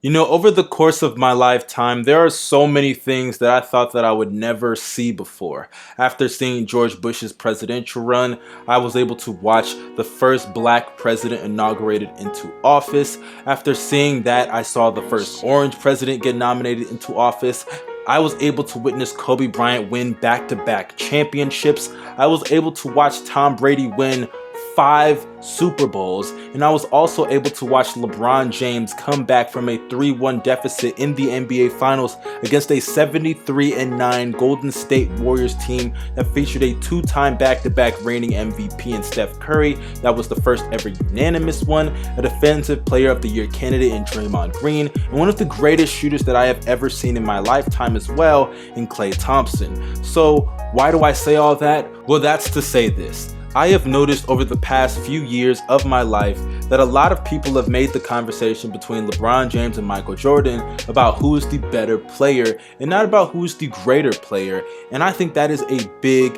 You know, over the course of my lifetime, there are so many things that I thought that I would never see before. After seeing George Bush's presidential run, I was able to watch the first black president inaugurated into office. After seeing that, I saw the first orange president get nominated into office. I was able to witness Kobe Bryant win back-to-back championships. I was able to watch Tom Brady win 5 Super Bowls, and I was also able to watch LeBron James come back from a 3-1 deficit in the NBA Finals against a 73-9 Golden State Warriors team that featured a 2-time back-to-back reigning MVP in Steph Curry. That was the first ever unanimous one, a Defensive Player of the Year candidate in Draymond Green, and one of the greatest shooters that I have ever seen in my lifetime as well in Klay Thompson. So why do I say all that? Well, that's to say this. I have noticed over the past few years of my life that a lot of people have made the conversation between LeBron James and Michael Jordan about who is the better player and not about who is the greater player. And I think that is a big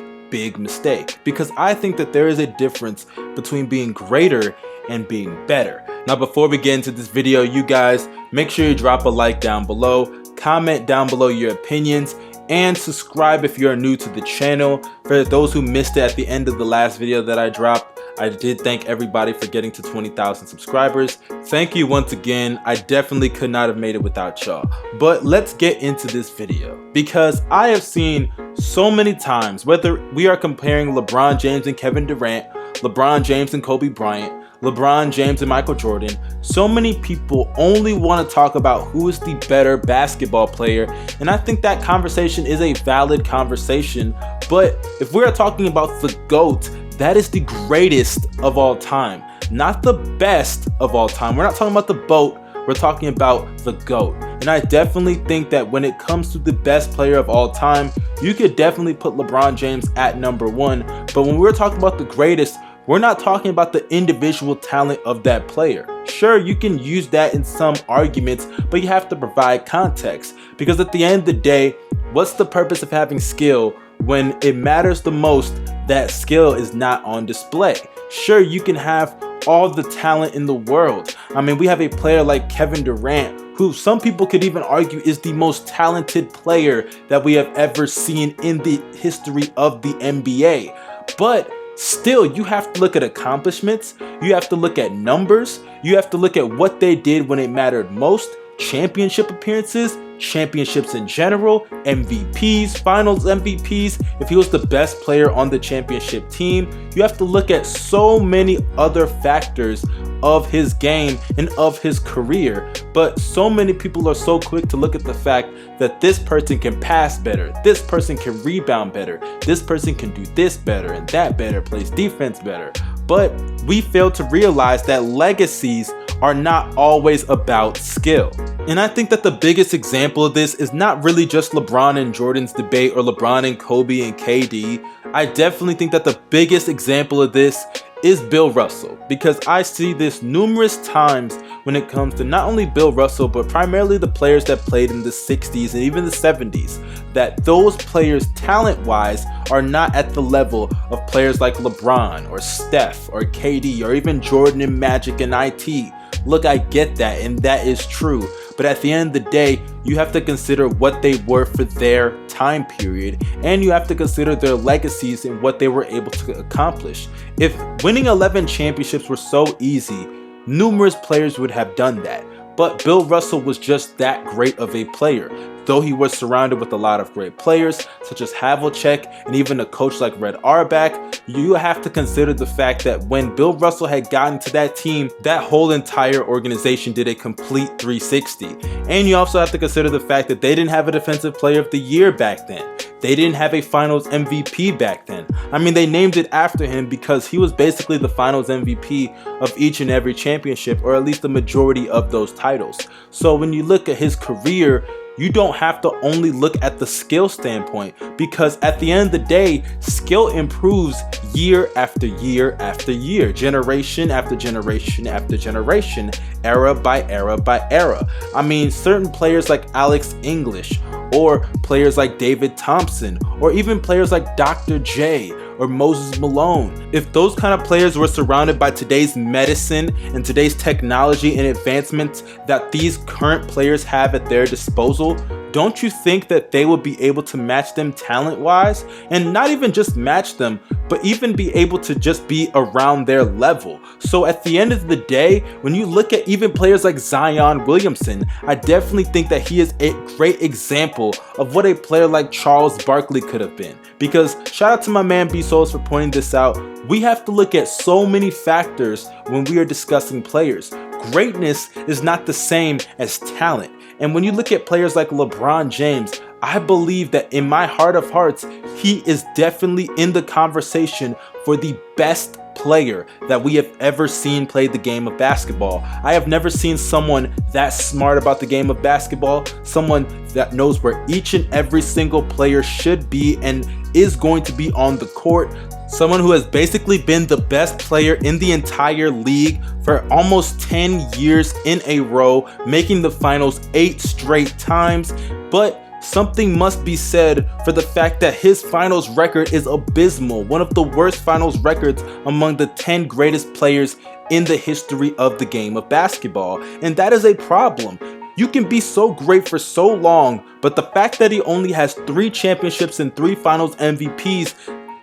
mistake, because I think that there is a difference between being greater and being better. Now, before we get into this video, you guys, make sure you drop a like down below, comment down below your opinions, and subscribe if you are new to the channel. For those who missed it at the end of the last video that I dropped, I did thank everybody for getting to 20,000 subscribers. Thank you once again. I definitely could not have made it without y'all. But let's get into this video, because I have seen so many times, whether we are comparing LeBron James and Kevin Durant, LeBron James and Kobe Bryant, LeBron James and Michael Jordan, so many people only want to talk about who is the better basketball player, and I think that conversation is a valid conversation. But if we're talking about the GOAT, that is the greatest of all time, not the best of all time. We're not talking about the BOAT, we're talking about the GOAT. And I definitely think that when it comes to the best player of all time, you could definitely put LeBron James at number 1. But when we're talking about the greatest, we're not talking about the individual talent of that player. Sure, you can use that in some arguments, but you have to provide context. Because at the end of the day, what's the purpose of having skill when it matters the most that skill is not on display? Sure, you can have all the talent in the world. I mean, we have a player like Kevin Durant, who some people could even argue is the most talented player that we have ever seen in the history of the NBA. But still, you have to look at accomplishments, you have to look at numbers, you have to look at what they did when it mattered most, championship appearances, championships in general, MVPs, finals MVPs, if he was the best player on the championship team. You have to look at so many other factors of his game and of his career. But so many people are so quick to look at the fact that this person can pass better, this person can rebound better, this person can do this better and that better, plays defense better. But we fail to realize that legacies are not always about skill. And I think that the biggest example of this is not really just LeBron and Jordan's debate or LeBron and Kobe and KD. I definitely think that the biggest example of this is Bill Russell, because I see this numerous times when it comes to not only Bill Russell, but primarily the players that played in the 60s and even the 70s, that those players talent-wise are not at the level of players like LeBron or Steph or KD or even Jordan and Magic and IT. Look, I get that, and that is true. But at the end of the day, you have to consider what they were for their time period, and you have to consider their legacies and what they were able to accomplish. If winning 11 championships were so easy, numerous players would have done that. But Bill Russell was just that great of a player. Though he was surrounded with a lot of great players, such as Havlicek and even a coach like Red Auerbach, you have to consider the fact that when Bill Russell had gotten to that team, that whole entire organization did a complete 360. And you also have to consider the fact that they didn't have a Defensive Player of the Year back then. They didn't have a Finals MVP back then. I mean, they named it after him because he was basically the Finals MVP of each and every championship, or at least the majority of those titles. So when you look at his career, you don't have to only look at the skill standpoint, because at the end of the day, skill improves year after year after year, generation after generation after generation, era by era by era. I mean, certain players like Alex English, or players like David Thompson, or even players like Dr. J, or Moses Malone. If those kind of players were surrounded by today's medicine and today's technology and advancements that these current players have at their disposal, don't you think that they would be able to match them talent-wise? And not even just match them, but even be able to just be around their level. So at the end of the day, when you look at even players like Zion Williamson, I definitely think that he is a great example of what a player like Charles Barkley could have been. Because shout out to my man B Souls for pointing this out, we have to look at so many factors when we are discussing players. Greatness is not the same as talent. And when you look at players like LeBron James, I believe that in my heart of hearts, he is definitely in the conversation for the best player that we have ever seen play the game of basketball. I have never seen someone that smart about the game of basketball, someone that knows where each and every single player should be and is going to be on the court. Someone who has basically been the best player in the entire league for almost 10 years in a row, making the finals 8 straight times. But something must be said for the fact that his finals record is abysmal, one of the worst finals records among the 10 greatest players in the history of the game of basketball. And that is a problem. You can be so great for so long, but the fact that he only has 3 championships and 3 finals MVPs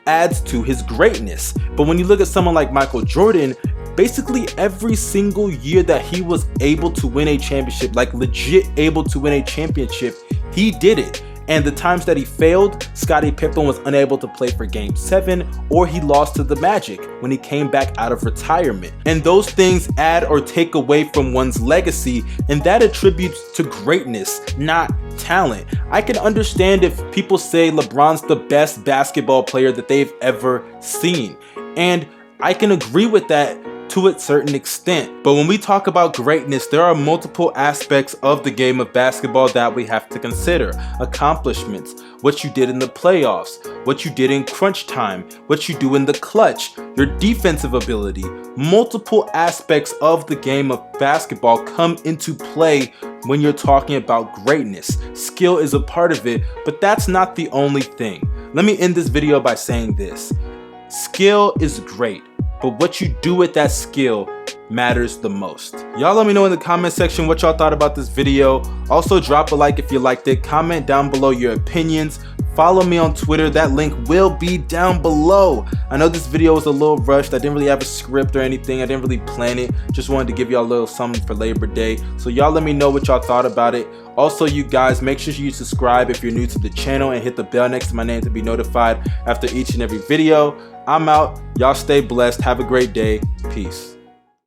adds to his greatness. But when you look at someone like Michael Jordan, basically every single year that he was able to win a championship, like legit able to win a championship, he did it. And the times that he failed, Scottie Pippen was unable to play for Game 7, or he lost to the Magic when he came back out of retirement. And those things add or take away from one's legacy, and that attributes to greatness, not talent. I can understand if people say LeBron's the best basketball player that they've ever seen, and I can agree with that to a certain extent. But when we talk about greatness, there are multiple aspects of the game of basketball that we have to consider. Accomplishments, what you did in the playoffs, what you did in crunch time, what you do in the clutch, your defensive ability. Multiple aspects of the game of basketball come into play when you're talking about greatness. Skill is a part of it, but that's not the only thing. Let me end this video by saying this. Skill is great, but what you do with that skill matters the most. Y'all let me know in the comment section what y'all thought about this video. Also drop a like if you liked it. Comment down below your opinions. Follow me on Twitter. That link will be down below. I know this video was a little rushed. I didn't really have a script or anything. I didn't really plan it. Just wanted to give y'all a little something for Labor Day. So y'all let me know what y'all thought about it. Also, you guys, make sure you subscribe if you're new to the channel and hit the bell next to my name to be notified after each and every video. I'm out. Y'all stay blessed. Have a great day. Peace.